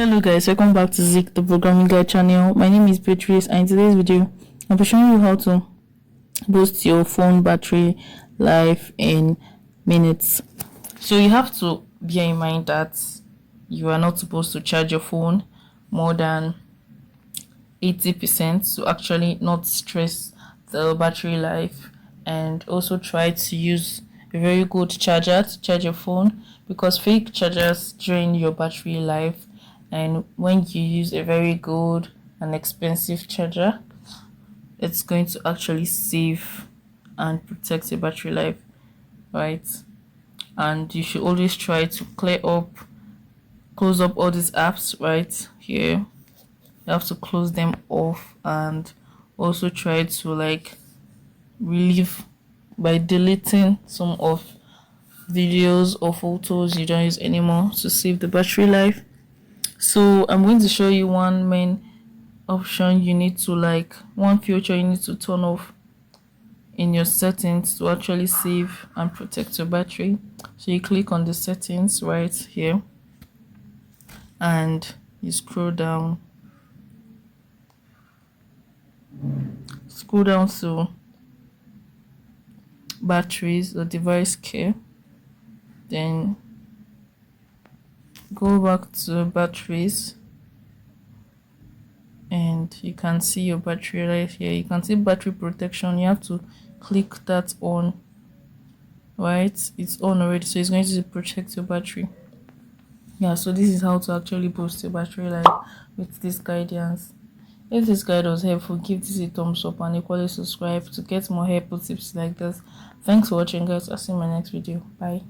Hello guys, welcome back to Zik, the programming guide channel. My name is Beatrice, and in today's video I'll be showing you how to boost your phone battery life in minutes. So you have to bear in mind that you are not supposed to charge your phone more than 80% to actually not stress the battery life, and also try to use a very good charger to charge your phone, because fake chargers drain your battery life, and when you use a very good and expensive charger, it's going to actually save and protect your battery life, right? And you should always try to close up all these apps right here. You have to close them off, and also try to relieve by deleting some of videos or photos you don't use anymore to save the battery life. So I'm going to show you one main option you need to one feature you need to turn off in your settings to actually save and protect your battery. So you click on the settings right here, and you scroll down to batteries or device care, then go back to batteries, and you can see your battery right here. You can see battery protection. You have to click that on, right? It's on already, so it's going to protect your battery. Yeah, so this is how to actually boost your battery life with this guidance. If this guide was helpful, give this a thumbs up and equally subscribe to get more helpful tips like this. Thanks for watching guys. I'll see you in my next video. Bye.